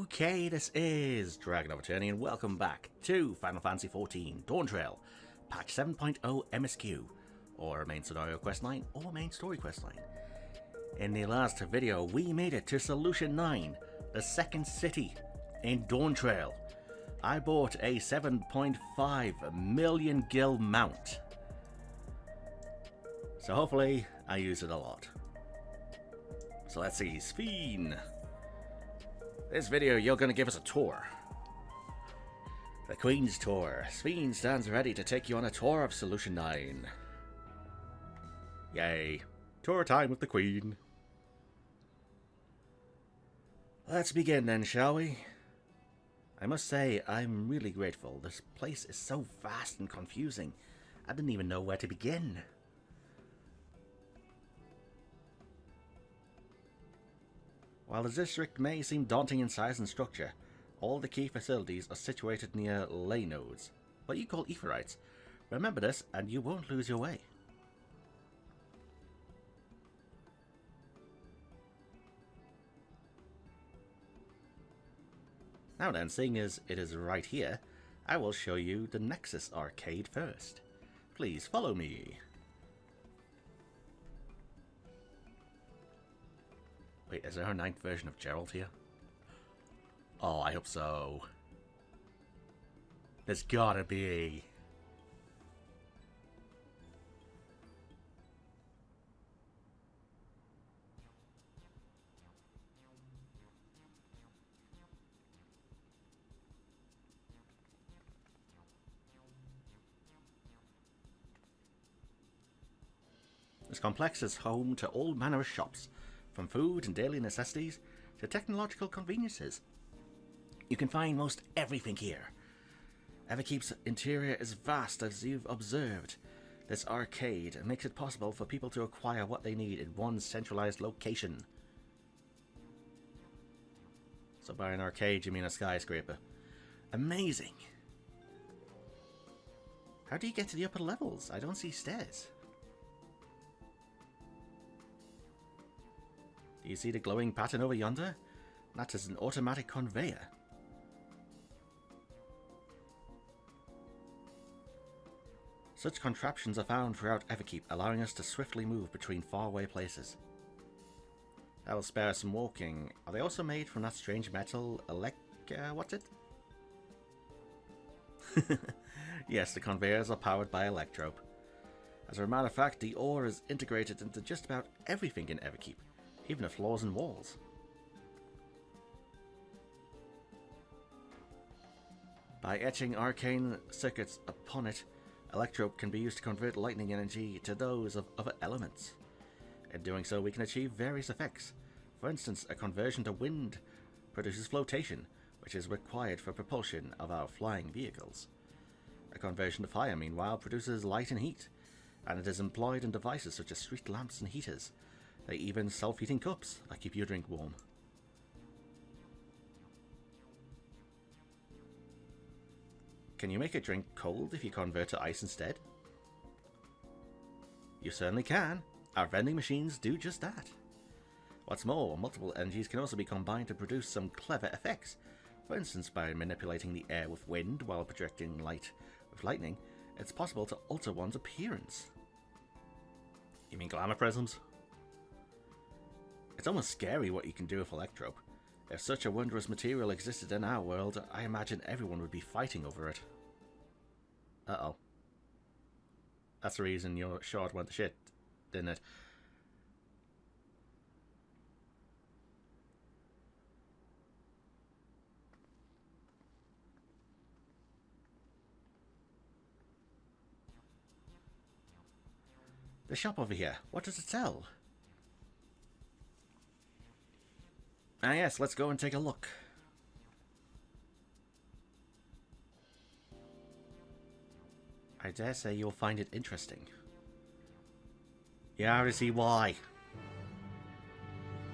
Okay, this is DragonofEternity and welcome back to Final Fantasy XIV Dawntrail, patch 7.0 MSQ, or Main Scenario Questline, or Main Story Questline. In the last video, we made it to Solution 9, the second city in Dawntrail. I bought a 7.5 million gil mount, so hopefully I use it a lot. So let's see, Sphene. This video, you're going to give us a tour. The Queen's Tour. Sphene stands ready to take you on a tour of Solution 9. Yay. Tour time with the Queen. Let's begin then, shall we? I must say, I'm really grateful. This place is so vast and confusing. I didn't even know where to begin. While the district may seem daunting in size and structure, all the key facilities are situated near ley nodes, what you call etherites. Remember this and you won't lose your way. Now then, seeing as it is right here, I will show you the Nexus arcade first. Please follow me. Wait, is there a 9th version of Gerald here? Oh, I hope so. There's gotta be. This complex is home to all manner of shops, from food and daily necessities to technological conveniences. You can find most everything here. Everkeep's interior is vast, as you've observed. This arcade makes it possible for people to acquire what they need in one centralized location. So by an arcade you mean a skyscraper. Amazing! How do you get to the upper levels? I don't see stairs. Do you see the glowing pattern over yonder? That is an automatic conveyor. Such contraptions are found throughout Everkeep, allowing us to swiftly move between faraway places. That will spare us some walking. Are they also made from that strange metal what's it? Yes, the conveyors are powered by electrope. As a matter of fact, the ore is integrated into just about everything in Everkeep, even the floors and walls. By etching arcane circuits upon it, electrope can be used to convert lightning energy to those of other elements. In doing so, we can achieve various effects. For instance, a conversion to wind produces flotation, which is required for propulsion of our flying vehicles. A conversion to fire, meanwhile, produces light and heat, and it is employed in devices such as street lamps and heaters. They even self-heating cups that keep your drink warm. Can you make a drink cold if you convert to ice instead? You certainly can. Our vending machines do just that. What's more, multiple energies can also be combined to produce some clever effects. For instance, by manipulating the air with wind while projecting light with lightning, it's possible to alter one's appearance. You mean glamour prisms? It's almost scary what you can do with electrope. If such a wondrous material existed in our world, I imagine everyone would be fighting over it. Uh-oh. That's the reason your short went to shit, didn't it? The shop over here, what does it sell? Ah yes, let's go and take a look. I dare say you'll find it interesting. Yeah, I already see why.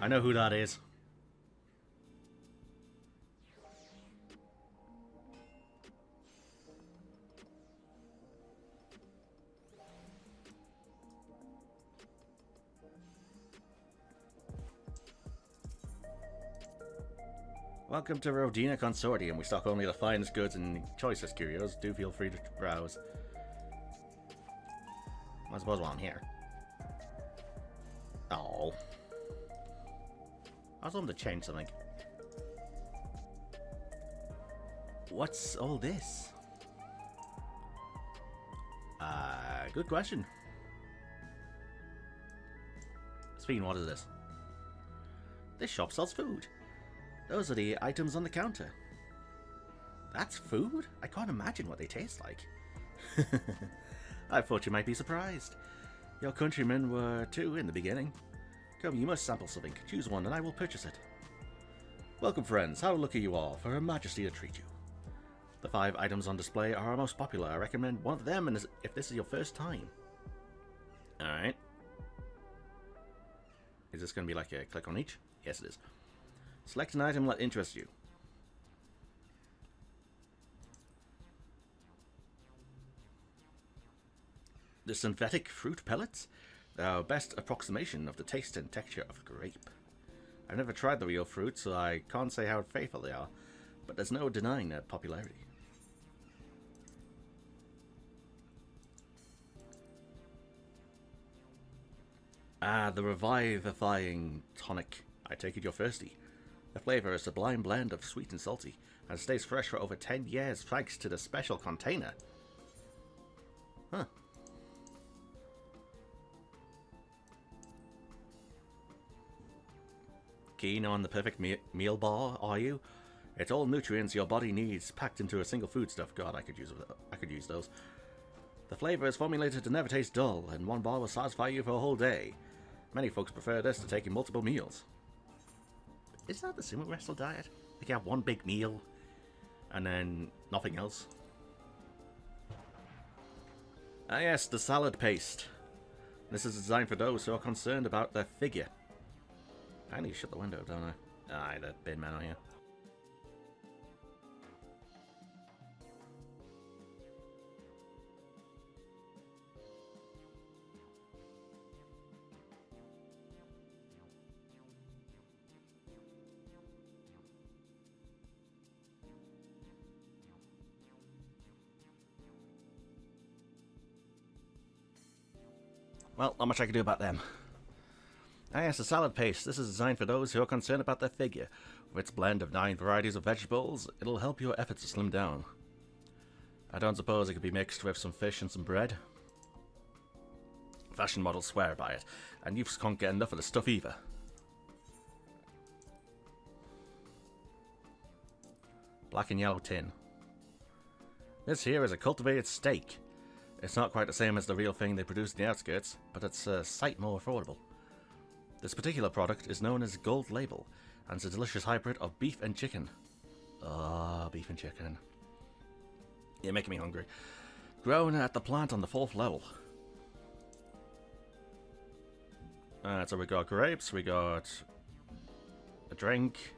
I know who that is. Welcome to Rodina Consortium. We stock only the finest goods and choicest curios. Do feel free to browse. I suppose while I'm here. Oh. I was hoping to change something. What's all this? Good question. Speaking, what is this? This shop sells food. Those are the items on the counter. That's food? I can't imagine what they taste like. I thought you might be surprised. Your countrymen were too in the beginning. Come, you must sample something. Choose one and I will purchase it. Welcome, friends. How lucky you are for Her Majesty to treat you. The 5 items on display are our most popular. I recommend one of them and if this is your first time. Alright. Is this going to be like a click on each? Yes, it is. Select an item that interests you. The synthetic fruit pellets? They're our best approximation of the taste and texture of grape. I've never tried the real fruit, so I can't say how faithful they are, but there's no denying their popularity. Ah, the revivifying tonic. I take it you're thirsty. The flavor is a sublime blend of sweet and salty, and stays fresh for over 10 years thanks to the special container. Huh. Keen on the perfect meal bar, are you? It's all nutrients your body needs packed into a single foodstuff. God, I could use those. The flavor is formulated to never taste dull, and one bar will satisfy you for a whole day. Many folks prefer this to taking multiple meals. Is that the sumo wrestle diet? Like you have one big meal and then nothing else? Ah yes, the salad paste. This is designed for those who are concerned about their figure. I need to shut the window, don't I? Aye, the bin man on here. Well, not much I can do about them. Ah yes, a salad paste. This is designed for those who are concerned about their figure. With its blend of 9 varieties of vegetables, it'll help your efforts to slim down. I don't suppose it could be mixed with some fish and some bread. Fashion models swear by it, and youths can't get enough of the stuff either. Black and yellow tin. This here is a cultivated steak. It's not quite the same as the real thing they produce in the outskirts, but it's a sight more affordable. This particular product is known as Gold Label, and it's a delicious hybrid of beef and chicken. Ah, beef and chicken. You're making me hungry. Grown at the plant on the 4th level. So we got grapes, we got a drink,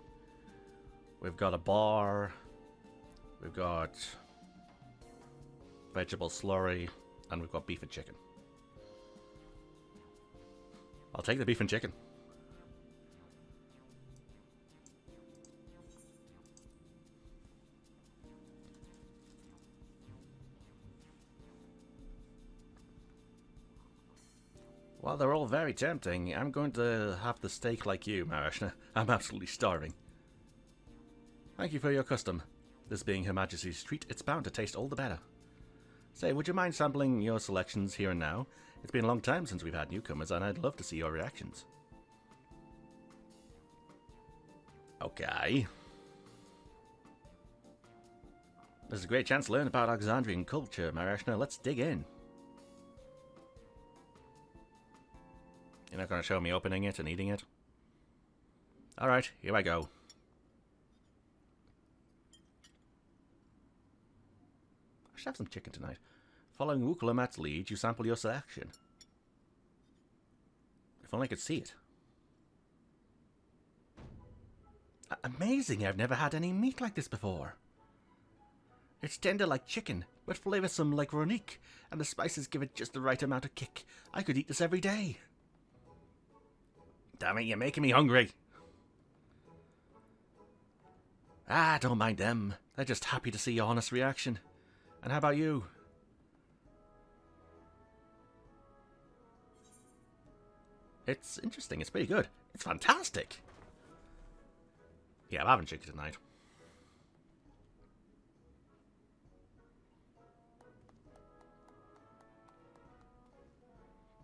we've got a bar, we've got vegetable slurry, and we've got beef and chicken. I'll take the beef and chicken. While they're all very tempting, I'm going to have the steak like you, Marashna. I'm absolutely starving. Thank you for your custom. This being Her Majesty's treat, it's bound to taste all the better. Say, would you mind sampling your selections here and now? It's been a long time since we've had newcomers, and I'd love to see your reactions. Okay. This is a great chance to learn about Alexandrian culture, Marashna. Let's dig in. You're not going to show me opening it and eating it? Alright, here I go. I should have some chicken tonight. Following Wukulamat's lead, you sample your selection. If only I could see it. Amazing, I've never had any meat like this before. It's tender like chicken, but flavoursome like Ronique, and the spices give it just the right amount of kick. I could eat this every day. Damn it, you're making me hungry. Ah, don't mind them. They're just happy to see your honest reaction. And how about you? It's interesting. It's pretty good. It's fantastic. Yeah, I'm having chicken tonight.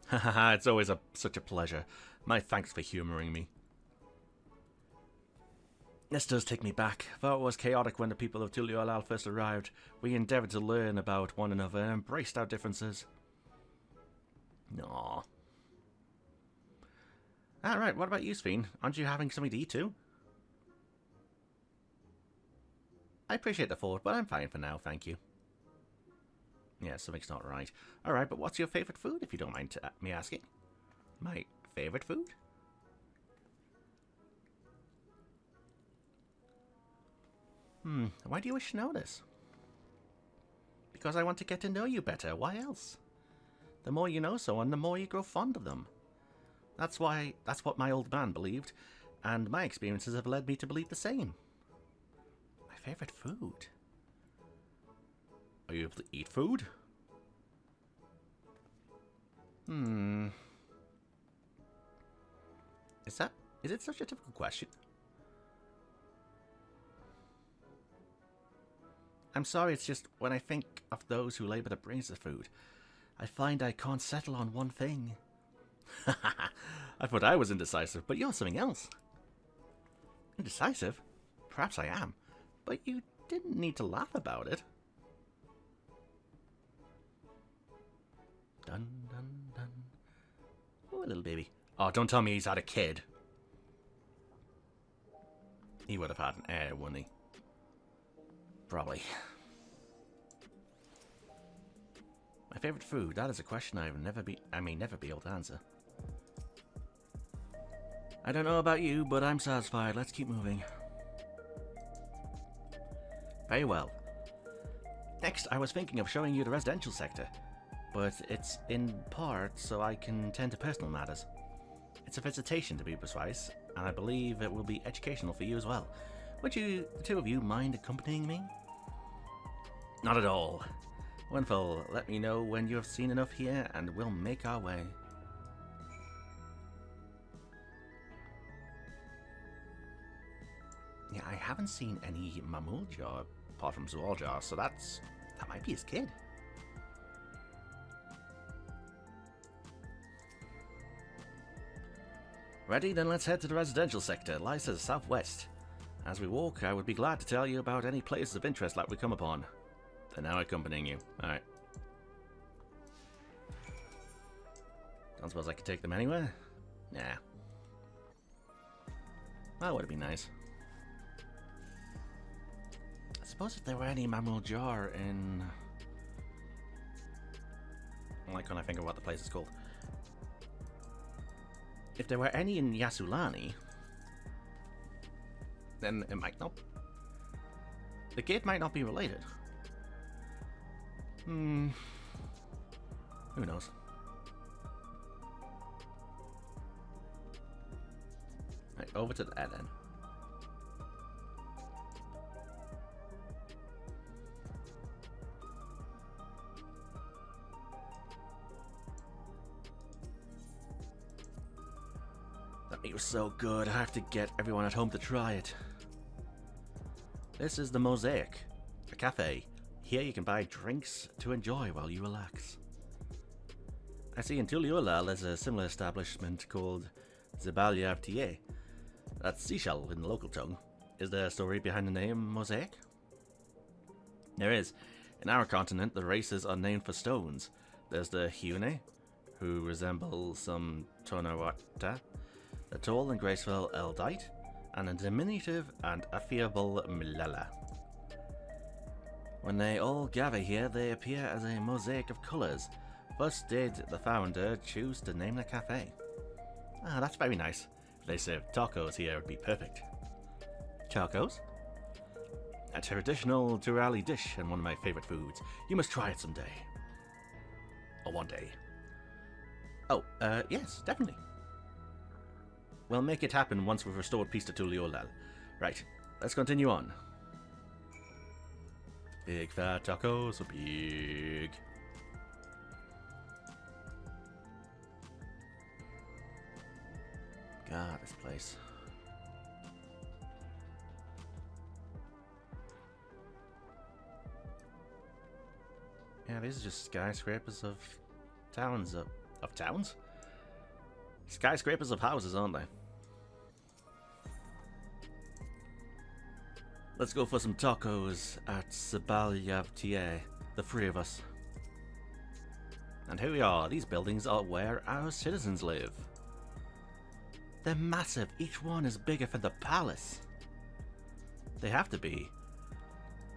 Haha, it's always such a pleasure. My thanks for humouring me. This does take me back. Though it was chaotic when the people of Tuliolal first arrived, we endeavoured to learn about one another and embraced our differences. Aww. Alright, what about you, Sphene? Aren't you having something to eat too? I appreciate the thought, but I'm fine for now, thank you. Yeah, something's not right. Alright, but what's your favourite food, if you don't mind me asking? My favourite food? Why do you wish to know this? Because I want to get to know you better, why else? The more you know someone, the more you grow fond of them. That's what my old man believed, and my experiences have led me to believe the same. My favourite food? Are you able to eat food? Is it such a difficult question? I'm sorry, it's just when I think of those who labour to bring us the food, I find I can't settle on one thing. I thought I was indecisive, but you're something else. Indecisive? Perhaps I am, but you didn't need to laugh about it. Dun dun dun. Oh, little baby. Oh, don't tell me he's had a kid. He would have had an heir, wouldn't he? Probably. My favourite food? That is a question I may never be able to answer. I don't know about you, but I'm satisfied. Let's keep moving. Very well. Next, I was thinking of showing you the residential sector, but it's in part so I can tend to personal matters. It's a visitation, to be precise, and I believe it will be educational for you as well. Would you, the two of you, mind accompanying me? Not at all. Wonderful. Let me know when you have seen enough here, and we'll make our way. Yeah, I haven't seen any Mamuljar apart from Zualjar, so that might be his kid. Ready? Then let's head to the residential sector. It lies to the southwest. As we walk, I would be glad to tell you about any places of interest like we come upon. They're now accompanying you. Alright. Don't suppose I could take them anywhere? Nah. That would be nice. I suppose if there were any Mamuljar in... Why can't I think of what the place is called? If there were any in Yasulani, then it might not... The kid might not be related. Who knows? Right, over to the end. That meat was so good, I have to get everyone at home to try it. This is the Mosaic, a cafe. Here you can buy drinks to enjoy while you relax. I see in Tuliolal there's a similar establishment called Zebalia Artier. That's seashell in the local tongue. Is there a story behind the name Mosaic? There is. In our continent, the races are named for stones. There's the Hyune, who resemble some Tonawata, the tall and graceful Eldite, and a diminutive and affable Milala. When they all gather here, they appear as a mosaic of colours. Thus did the founder choose to name the cafe. Ah, that's very nice. If they serve tacos here, it would be perfect. Tacos? A traditional Turali dish and one of my favourite foods. You must try it someday. Or one day. Oh, yes, definitely. We'll make it happen once we've restored peace to Tuliolal. Right, let's continue on. Big fat tacos, so big. God, this place. Yeah, these are just skyscrapers of towns. Of towns? Skyscrapers of houses, aren't they? Let's go for some tacos at Sabalyavtie, the three of us. And here we are. These buildings are where our citizens live. They're massive. Each one is bigger than the palace. They have to be,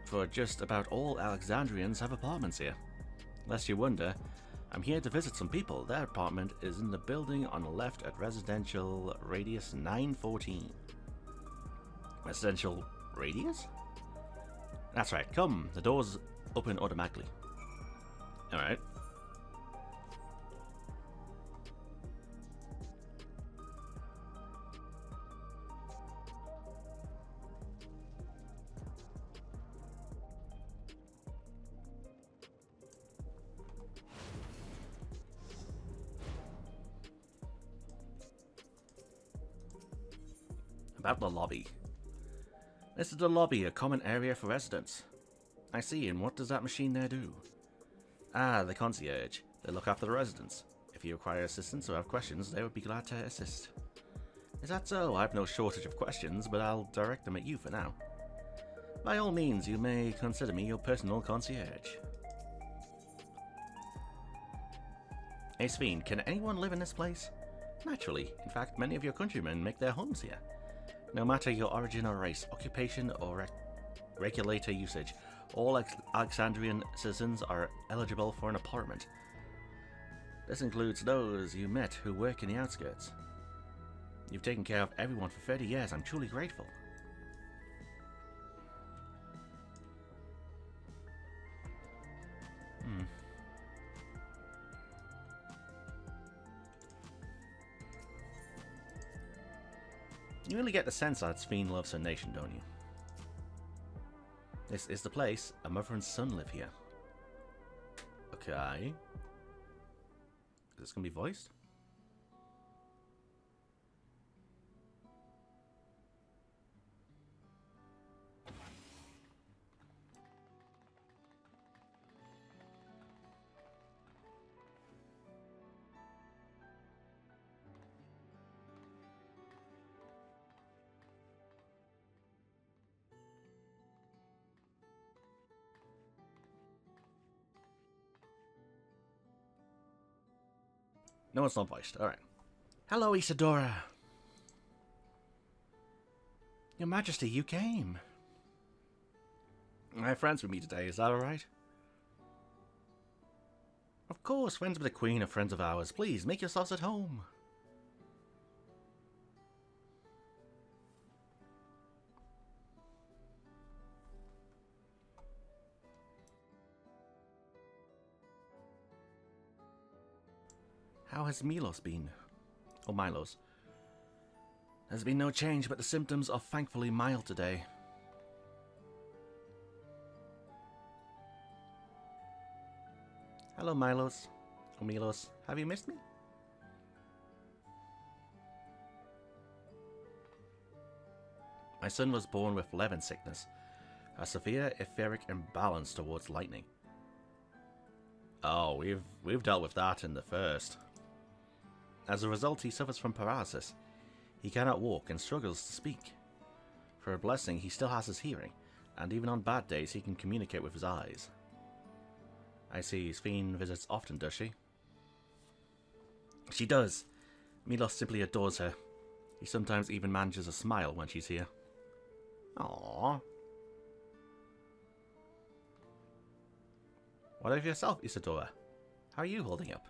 for just about all Alexandrians have apartments here. Lest you wonder, I'm here to visit some people. Their apartment is in the building on the left at residential radius 914. Residential radius? That's right, come. The doors open automatically. Alright. About the lobby. This is the lobby, a common area for residents. I see, and what does that machine there do? Ah, the concierge. They look after the residents. If you require assistance or have questions, they would be glad to assist. Is that so? I have no shortage of questions, but I'll direct them at you for now. By all means, you may consider me your personal concierge. Hey Sphene, can anyone live in this place? Naturally. In fact, many of your countrymen make their homes here. No matter your origin or race, occupation or regulator usage, all Alexandrian citizens are eligible for an apartment. This includes those you met who work in the outskirts. You've taken care of everyone for 30 years. I'm truly grateful. You really get the sense that Sphene loves her nation, don't you? This is the place. A mother and son live here. Okay. Is this going to be voiced? No, it's not voiced. Alright. Hello, Isadora. Your Majesty, you came. I have friends with me today, is that alright? Of course, friends with the Queen are friends of ours. Please, make yourselves at home. How has Milos been? Or Milos? There's been no change, but the symptoms are thankfully mild today. Hello, Milos. Or Milos. Have you missed me? My son was born with Levin sickness, a severe etheric imbalance towards lightning. Oh, we've dealt with that in the first. As a result, he suffers from paralysis. He cannot walk and struggles to speak. For a blessing, he still has his hearing, and even on bad days, he can communicate with his eyes. I see. Sphene visits often, does she? She does. Milos simply adores her. He sometimes even manages a smile when she's here. Aww. What of yourself, Isadora? How are you holding up?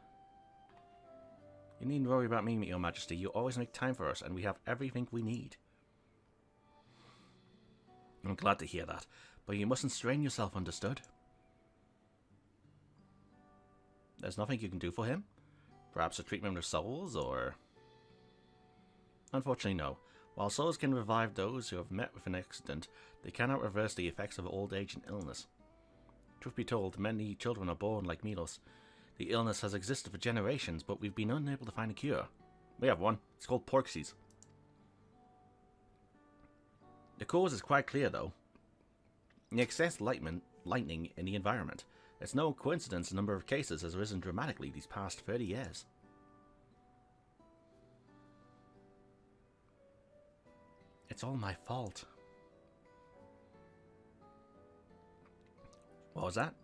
You needn't worry about me, Your Majesty. You always make time for us, and we have everything we need. I'm glad to hear that, but you mustn't strain yourself, understood? There's nothing you can do for him? Perhaps a treatment with souls, or... Unfortunately, no. While souls can revive those who have met with an accident, they cannot reverse the effects of old age and illness. Truth be told, many children are born like Milos. The illness has existed for generations, but we've been unable to find a cure. We have one. It's called Porkses. The cause is quite clear, though. The excess lightning in the environment. It's no coincidence the number of cases has risen dramatically these past 30 years. It's all my fault. What was that?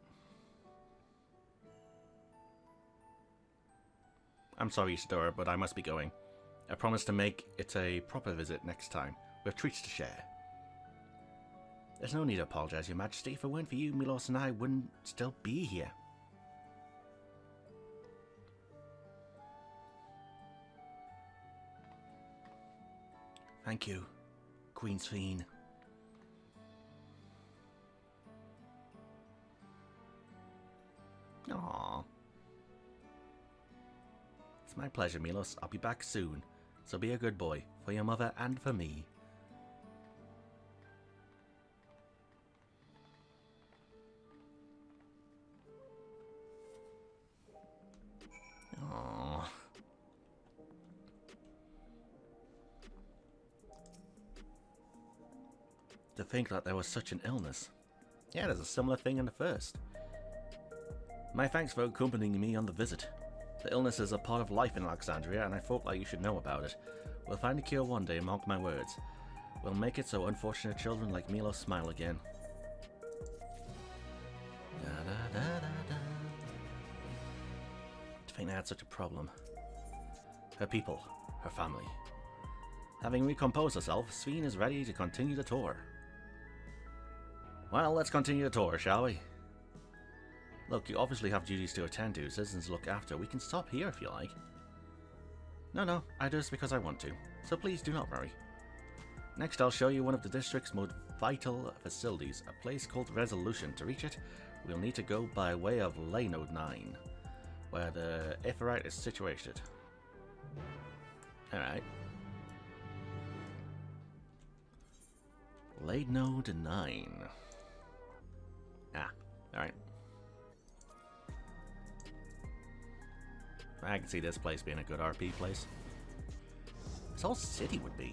I'm sorry, Isadora, but I must be going. I promise to make it a proper visit next time. We have treats to share. There's no need to apologize, Your Majesty. If it weren't for you, Milos and I wouldn't still be here. Thank you, Queen's Fiend. Aww. It's my pleasure, Milos. I'll be back soon. So be a good boy, for your mother and for me. Aww. To think that there was such an illness. Yeah, there's a similar thing in the first. My thanks for accompanying me on the visit. The illness is a part of life in Alexandria, and I thought that you should know about it. We'll find a cure one day, mark my words. We'll make it so unfortunate children like Milos smile again. Da, da, da, da, da. To think they had such a problem. Her people, her family. Having recomposed herself, Sphene is ready to continue the tour. Well, let's continue the tour, shall we? Look, you obviously have duties to attend to, citizens to look after. We can stop here if you like. No, I do this because I want to, so please do not worry. Next, I'll show you one of the district's most vital facilities, a place called Resolution. To reach it, we'll need to go by way of Laynode 9, where the Ephemerite is situated. Alright. Laynode 9. Ah, alright. I can see this place being a good RP place. This whole city would be.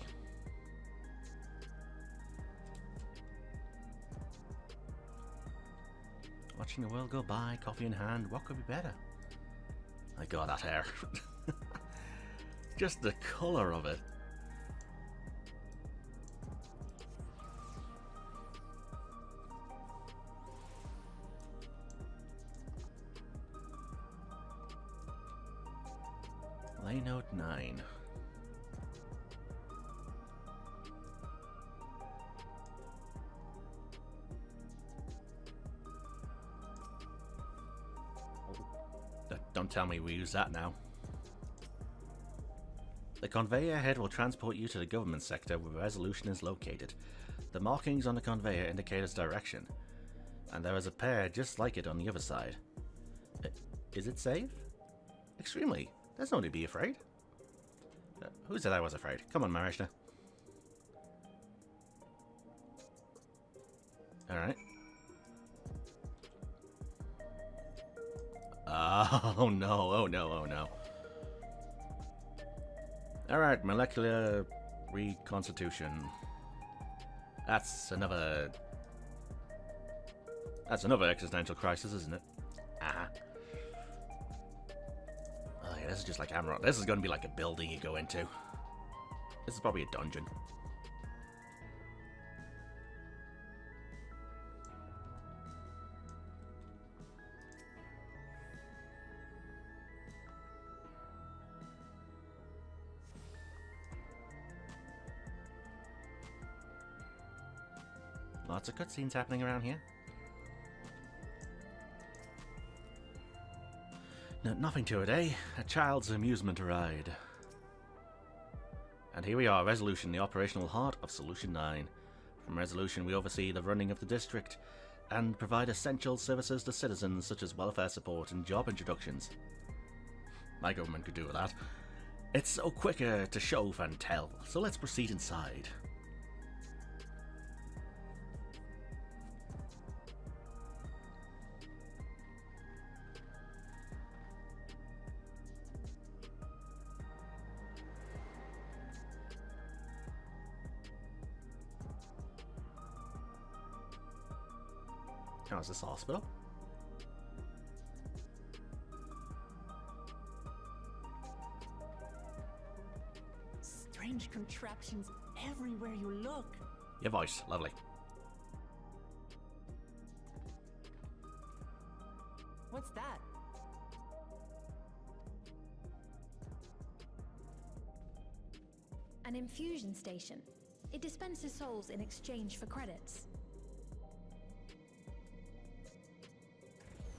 Watching the world go by, coffee in hand, what could be better? My god, that hair. Just the colour of it. Laynode 9. Don't tell me we use that now. The conveyor ahead will transport you to the government sector where Resolution is located. The markings on the conveyor indicate its direction, and there is a pair just like it on the other side. Is it safe? Extremely. There's no need to be afraid. Who said I was afraid? Come on, Marishna. Alright. Oh no, oh no, oh no. Alright, molecular reconstitution. That's another existential crisis, isn't it? Ah. Oh yeah, this is just like Amarok. This is going to be like a building you go into. This is probably a dungeon. Lots of cutscenes happening around here. No, nothing to it, eh? A child's amusement ride. And here we are, Resolution, the operational heart of Solution 9. From Resolution, we oversee the running of the district and provide essential services to citizens such as welfare support and job introductions. My government could do with that. It's so quicker to show than tell, so let's proceed inside. Oh, is this hospital? Strange contraptions everywhere you look. Your voice, lovely. What's that? An infusion station. It dispenses souls in exchange for credits.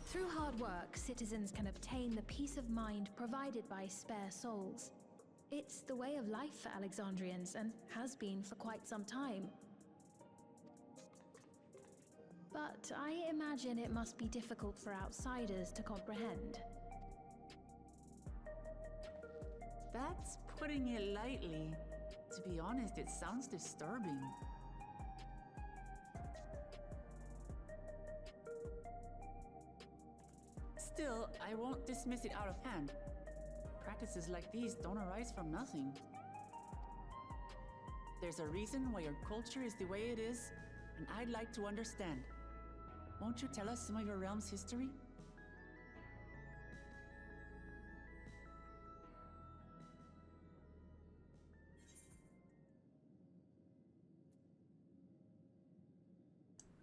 Through hard work, citizens can obtain the peace of mind provided by spare souls. It's the way of life for Alexandrians, and has been for quite some time. But I imagine it must be difficult for outsiders to comprehend. That's putting it lightly. To be honest, it sounds disturbing. Still, I won't dismiss it out of hand. Practices like these don't arise from nothing. There's a reason why your culture is the way it is, and I'd like to understand. Won't you tell us some of your realm's history?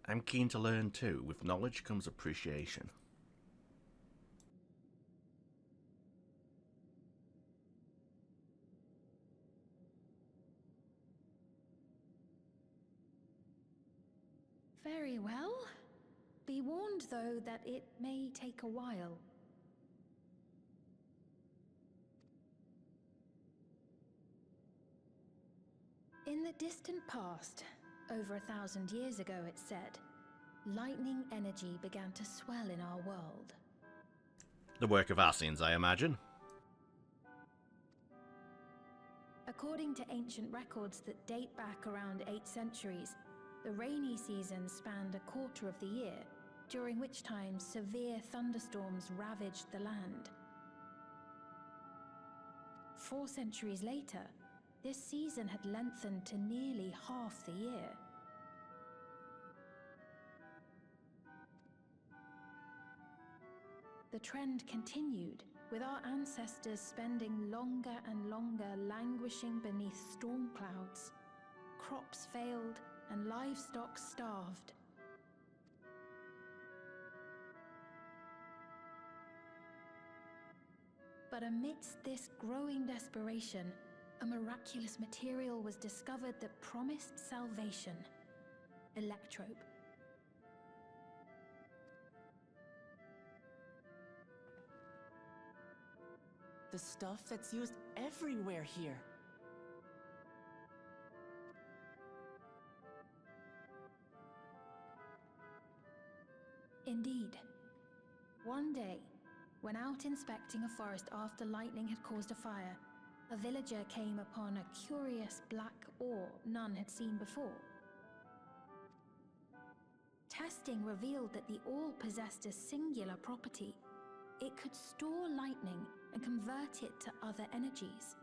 I'm keen to learn too. With knowledge comes appreciation. Very well. Be warned, though, that it may take a while. In the distant past, over 1,000 years ago, it's said, lightning energy began to swell in our world. The work of Ascians, I imagine. According to ancient records that date back around 8 centuries, the rainy season spanned a quarter of the year, during which time severe thunderstorms ravaged the land. 4 centuries later, this season had lengthened to nearly half the year. The trend continued, with our ancestors spending longer and longer languishing beneath storm clouds. Crops failed and livestock starved. But amidst this growing desperation, a miraculous material was discovered that promised salvation: electrope. The stuff that's used everywhere here. Indeed. One day, when out inspecting a forest after lightning had caused a fire, a villager came upon a curious black ore none had seen before. Testing revealed that the ore possessed a singular property. It could store lightning and convert it to other energies.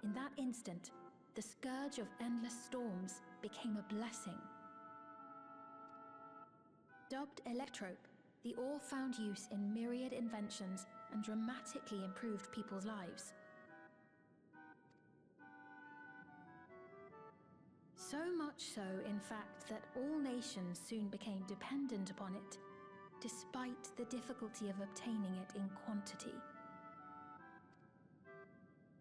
In that instant, the scourge of endless storms became a blessing. Dubbed electrope, the ore found use in myriad inventions and dramatically improved people's lives. So much so, in fact, that all nations soon became dependent upon it, despite the difficulty of obtaining it in quantity.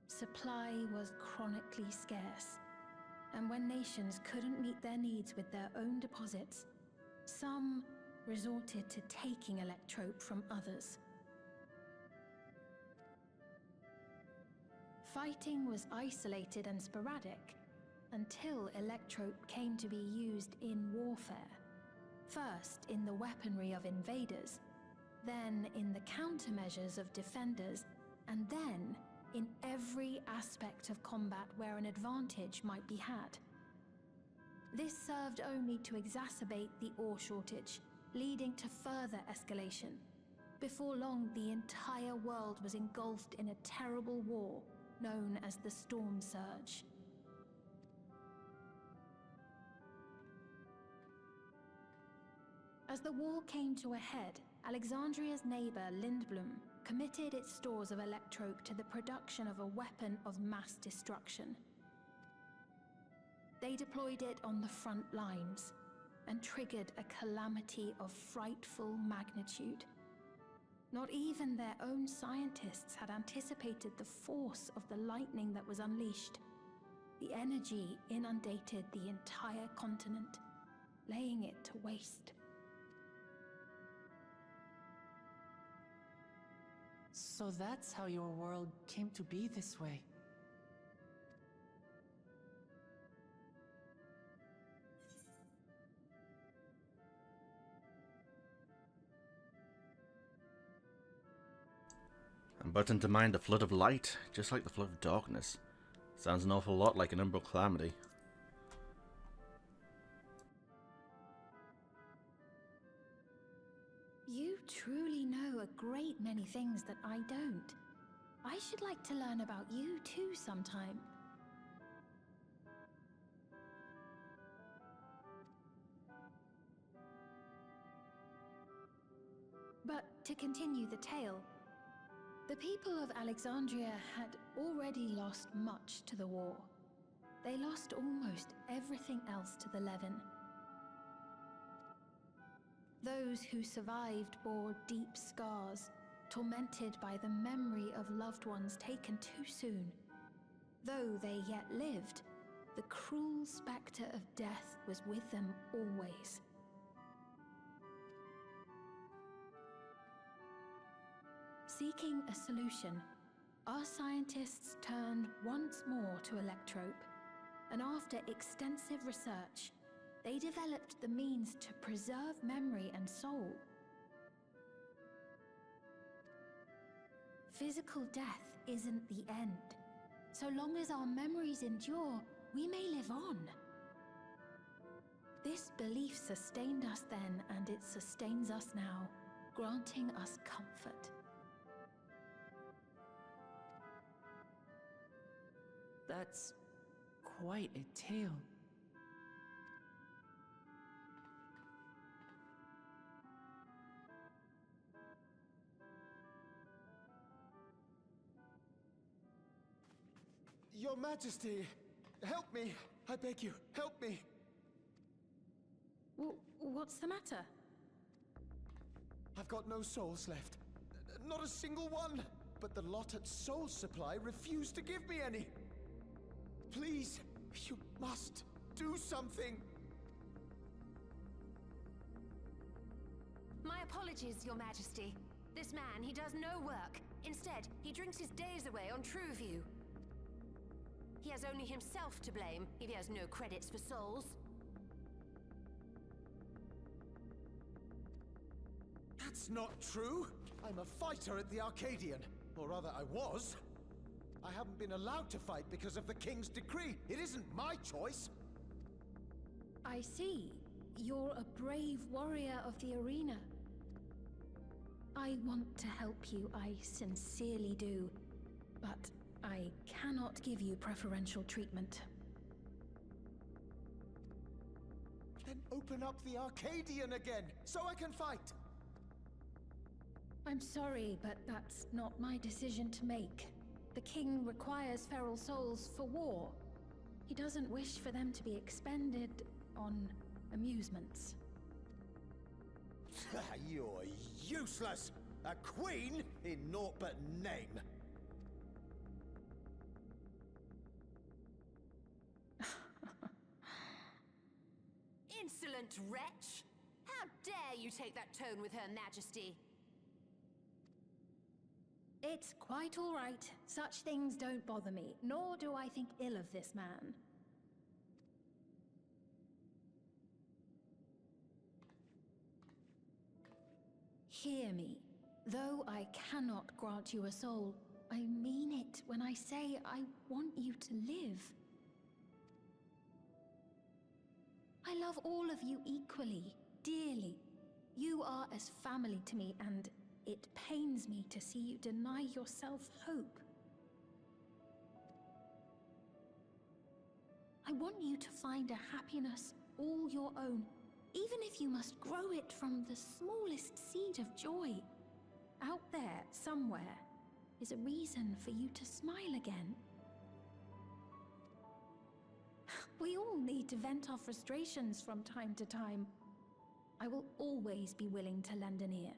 Supply was chronically scarce, and when nations couldn't meet their needs with their own deposits, some resorted to taking electrope from others. Fighting was isolated and sporadic until electrope came to be used in warfare. First in the weaponry of invaders, then in the countermeasures of defenders, and then in every aspect of combat where an advantage might be had. This served only to exacerbate the ore shortage, leading to further escalation. Before long, the entire world was engulfed in a terrible war known as the Storm Surge. As the war came to a head, Alexandria's neighbor Lindblom committed its stores of electrope to the production of a weapon of mass destruction. They deployed it on the front lines and triggered a calamity of frightful magnitude. Not even their own scientists had anticipated the force of the lightning that was unleashed. The energy inundated the entire continent, laying it to waste. So that's how your world came to be this way. I'm buttoned to mind a flood of light, just like the flood of darkness. Sounds an awful lot like an umbral calamity. You truly know a great many things that I don't. I should like to learn about you too sometime. But to continue the tale, the people of Alexandria had already lost much to the war. They lost almost everything else to the Levin. Those who survived bore deep scars, tormented by the memory of loved ones taken too soon. Though they yet lived, the cruel spectre of death was with them always. Seeking a solution, our scientists turned once more to electrope, and after extensive research, they developed the means to preserve memory and soul. Physical death isn't the end. So long as our memories endure, we may live on. This belief sustained us then, and it sustains us now, granting us comfort. That's quite a tale. Your Majesty, help me! I beg you, help me! What's the matter? I've got no souls left. Not a single one! But the lot at Soul Supply refused to give me any! Please, you must do something! My apologies, Your Majesty. This man, he does no work. Instead, he drinks his days away on Trueview. He has only himself to blame if he has no credits for souls. That's not true! I'm a fighter at the Arcadian. Or rather, I was. I haven't been allowed to fight because of the King's decree. It isn't my choice. I see. You're a brave warrior of the arena. I want to help you, I sincerely do. But I cannot give you preferential treatment. Then open up the Arcadian again, so I can fight! I'm sorry, but that's not my decision to make. The king requires feral souls for war. He doesn't wish for them to be expended on amusements. You're useless! A queen in naught but name! Insolent wretch! How dare you take that tone with Her Majesty? It's quite all right. Such things don't bother me, nor do I think ill of this man. Hear me. Though I cannot grant you a soul, I mean it when I say I want you to live. I love all of you equally, dearly. You are as family to me, and it pains me to see you deny yourself hope. I want you to find a happiness all your own, even if you must grow it from the smallest seed of joy, out there, somewhere, is a reason for you to smile again. We all need to vent our frustrations from time to time. I will always be willing to lend an ear.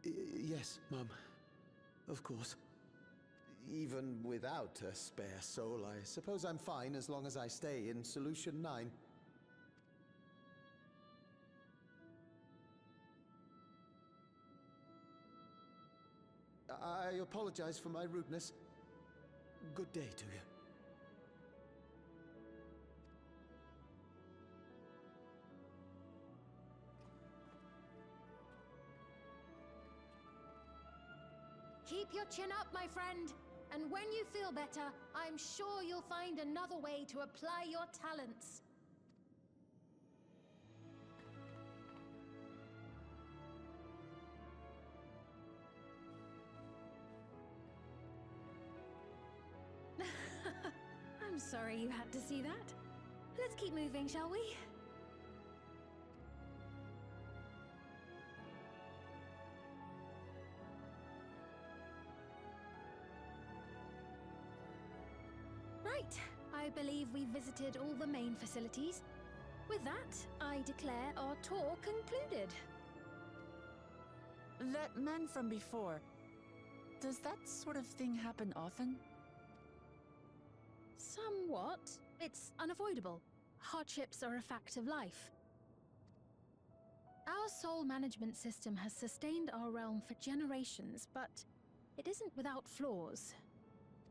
Yes, Mum. Of course. Even without a spare soul, I suppose I'm fine as long as I stay in Solution 9. I apologize for my rudeness. Good day to you. Keep your chin up, my friend. And when you feel better, I'm sure you'll find another way to apply your talents. I'm sorry you had to see that. Let's keep moving, shall we? Right. I believe we've visited all the main facilities. With that, I declare our tour concluded. That man from before, does that sort of thing happen often? Somewhat. It's unavoidable. Hardships are a fact of life. Our soul management system has sustained our realm for generations, but it isn't without flaws.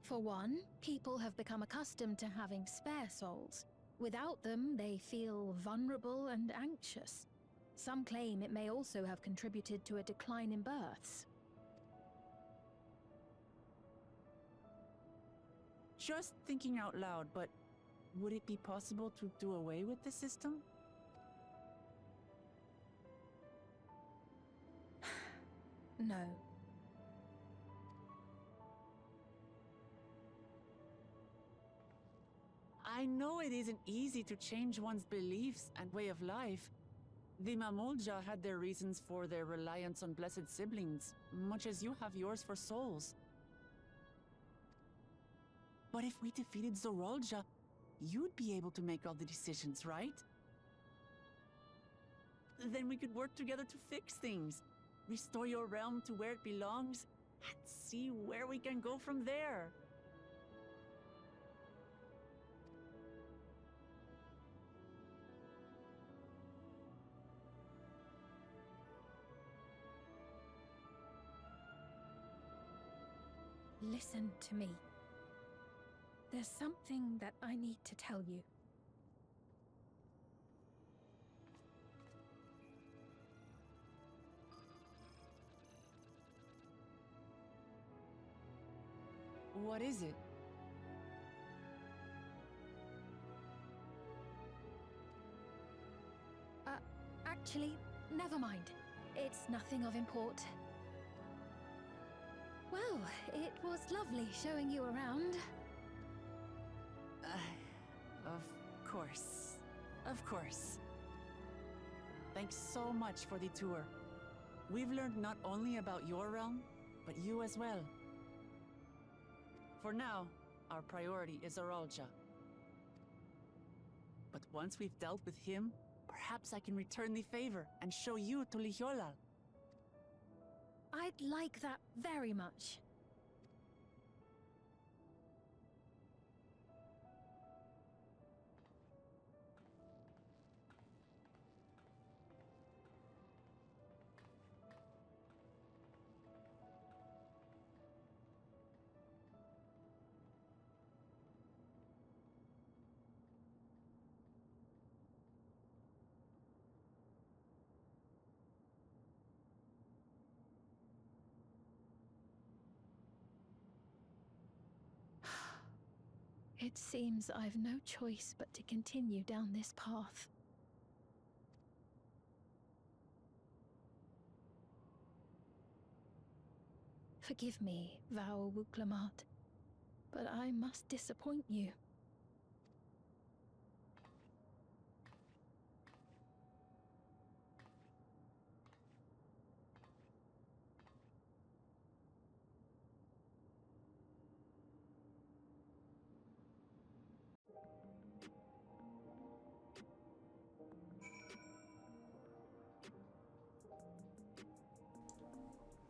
For one, people have become accustomed to having spare souls. Without them, they feel vulnerable and anxious. Some claim it may also have contributed to a decline in births. Just thinking out loud, but would it be possible to do away with the system? No. I know it isn't easy to change one's beliefs and way of life. The Mamolja had their reasons for their reliance on blessed siblings, much as you have yours for souls. But if we defeated Zorolja, you'd be able to make all the decisions, right? Then we could work together to fix things, restore your realm to where it belongs, and see where we can go from there. Listen to me. There's something that I need to tell you. What is it? Actually, never mind. It's nothing of import. Well, it was lovely showing you around. Of course. Of course. Thanks so much for the tour. We've learned not only about your realm, but you as well. For now, our priority is Zorolja. But once we've dealt with him, perhaps I can return the favor and show you to Lihiolal. I'd like that very much. It seems I've no choice but to continue down this path. Forgive me, Vau Wuklamat, but I must disappoint you.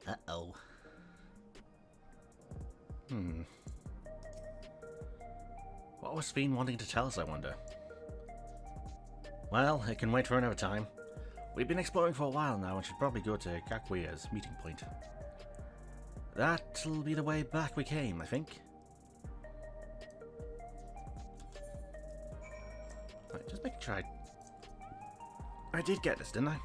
Uh-oh. What was Fiend wanting to tell us, I wonder? Well, it can wait for another time. We've been exploring for a while now and should probably go to Kaguya's meeting point. That'll be the way back we came, I think. Right, just making sure I did get this, didn't I?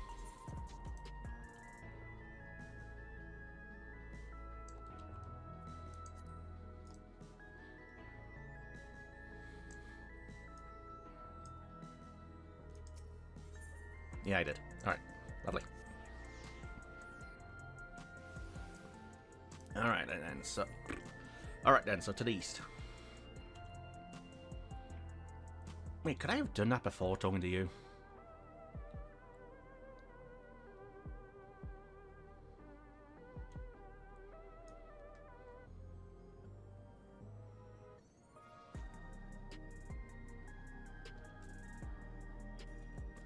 Yeah, I did. Alright, lovely. Alright then, so to the east. Wait, could I have done that before talking to you?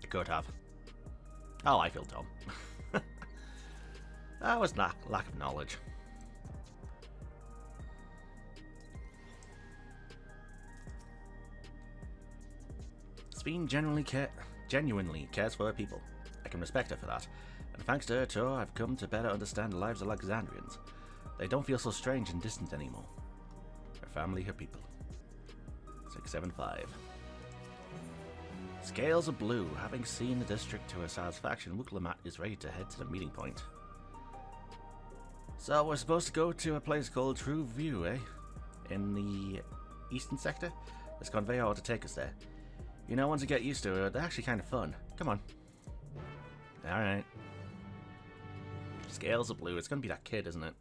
I could have. Oh, I feel dumb. That was lack of knowledge. Sphene genuinely cares for her people. I can respect her for that. And thanks to her too, I've come to better understand the lives of Alexandrians. They don't feel so strange and distant anymore. Her family, her people. 675. Scales are blue. Having seen the district to her satisfaction, Wuklamat is ready to head to the meeting point. So we're supposed to go to a place called True View, eh? In the eastern sector? This conveyor ought to take us there. You know, once you get used to it, they're actually kind of fun. Come on. Alright. Scales are blue. It's gonna be that kid, isn't it?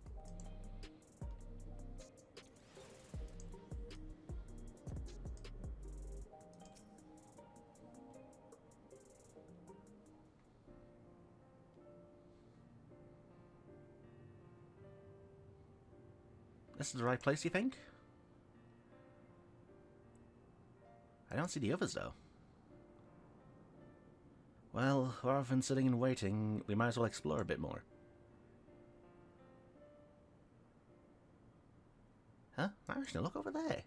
This is the right place, you think? I don't see the others, though. Well, rather than sitting and waiting, we might as well explore a bit more. Huh? Actually, look over there.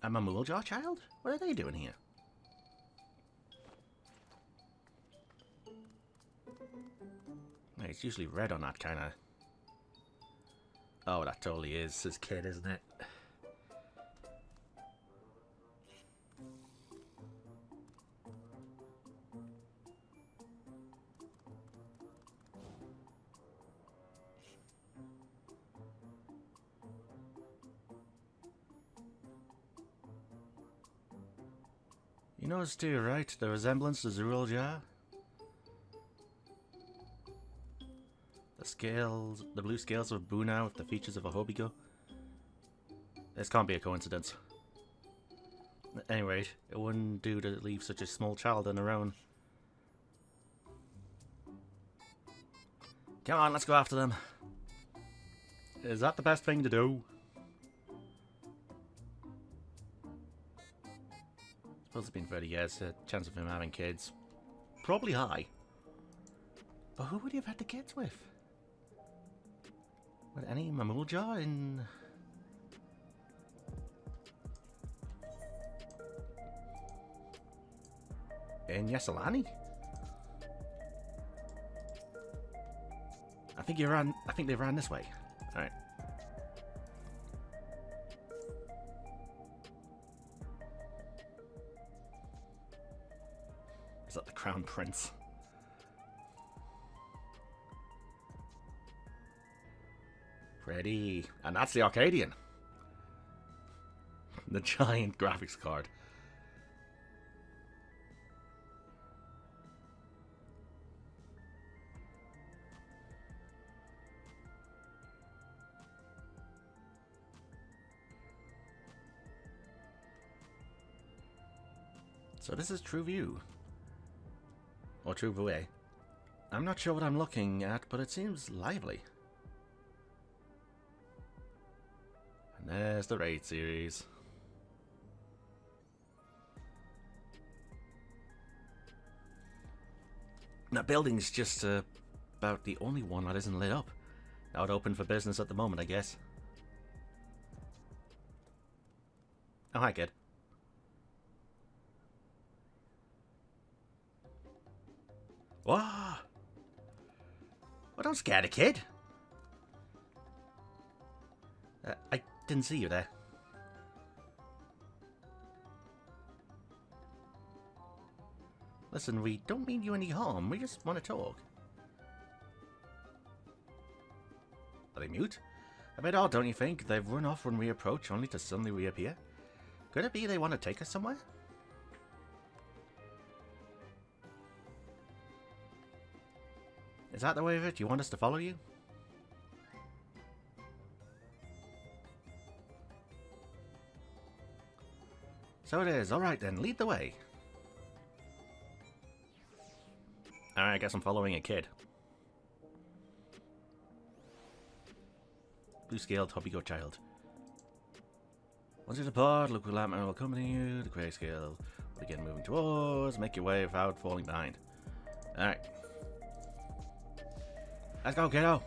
A Mamuljaw child? What are they doing here? Hey, it's usually red on that kind of... Oh, that totally is his kid, isn't it? You noticed too, right? The resemblance to Zurulja? The scales, the blue scales of Buna with the features of a Hobigo. This can't be a coincidence. Anyway, it wouldn't do to leave such a small child on her own. Come on, let's go after them. Is that the best thing to do? Suppose it's been 30 years, the chance of him having kids. Probably high. But who would he have had the kids with? Would any Mamuljaw in... Yesalani? I think they ran this way. Alright. Is that the Crown Prince? Pretty. And that's the Arcadian. The giant graphics card. So this is True View. Or True Vue. I'm not sure what I'm looking at, but it seems lively. And there's the raid series. That building's just a about the only one that isn't lit up. Not open for business at the moment, I guess. Oh, hi, kid. Whoa! Well, don't scare the kid. I didn't see you there. Listen, we don't mean you any harm. We just want to talk. Are they mute? A bit odd, don't you think? They've run off when we approach, only to suddenly reappear. Could it be they want to take us somewhere? Is that the way of it? You want us to follow you? So it is. Alright then, lead the way. Alright, I guess I'm following a kid. Blue-scaled hobby-go child. Once you depart, look will will accompany you. The grayscale will begin moving towards. Make your way without falling behind. Alright. Let's go, kiddo.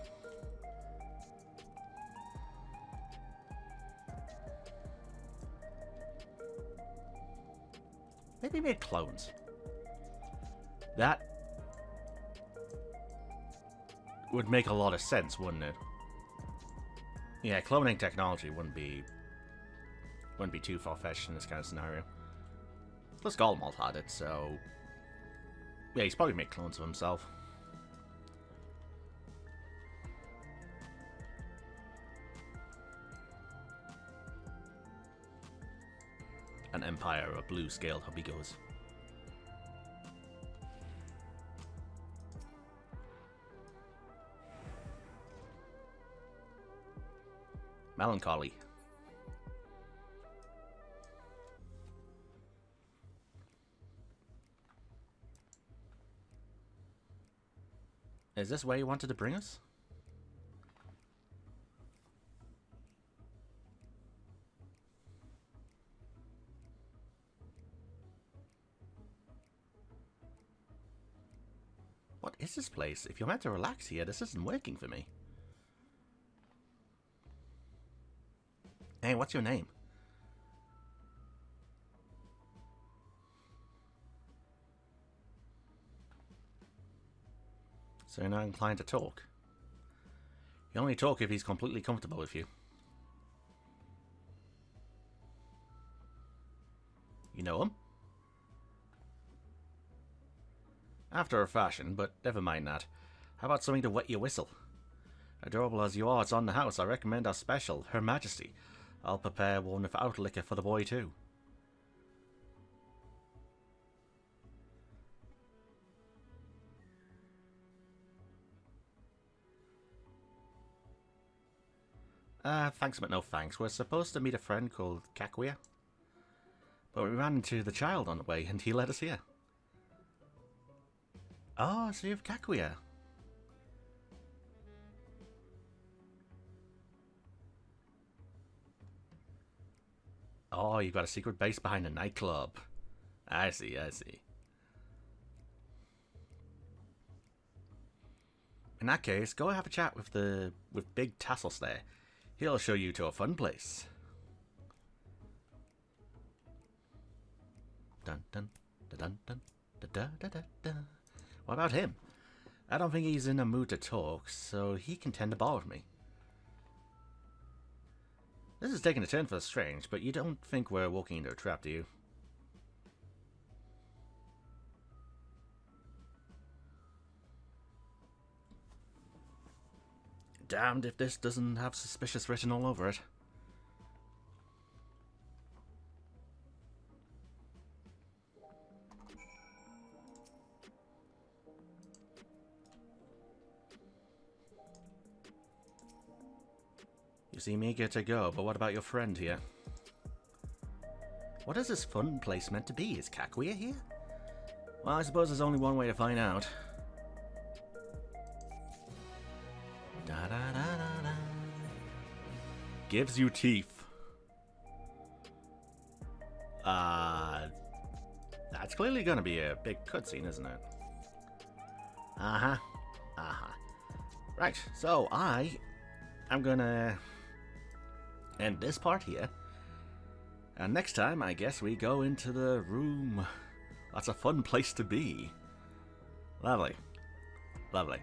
Maybe make clones. That would make a lot of sense, wouldn't it? Yeah, cloning technology wouldn't be too far-fetched in this kind of scenario. Plus Golemalt had it, so yeah, he's probably made clones of himself. An empire of blue-scaled hobbygos. Melancholy. Is this where you wanted to bring us? What is this place? If you're meant to relax here, this isn't working for me. Hey, what's your name? So you're not inclined to talk? You only talk if he's completely comfortable with you. You know him? After a fashion, but never mind that. How about something to wet your whistle? Adorable as you are, it's on the house. I recommend our special, Her Majesty. I'll prepare one without liquor for the boy too. Thanks but no thanks. We're supposed to meet a friend called Kakuya. But we ran into the child on the way and he led us here. Oh, so you have Kakuya. Oh, you've got a secret base behind a nightclub. I see, I see. In that case, go have a chat with Big Tassels there. He'll show you to a fun place. Dun dun dun dun dun dun dun dun dun. What about him? I don't think he's in a mood to talk, so he can tend to bother me. This is taking a turn for the strange, but you don't think we're walking into a trap, do you? Damned if this doesn't have suspicious written all over it. You seem eager to go, but what about your friend here? What is this fun place meant to be? Is Kakuya here? Well, I suppose there's only one way to find out. Da da da da da. Gives you teeth. That's clearly gonna be a big cutscene, isn't it? Uh-huh. Uh-huh. Right, so I am gonna end this part here. And next time, I guess we go into the room. That's a fun place to be. Lovely. Lovely.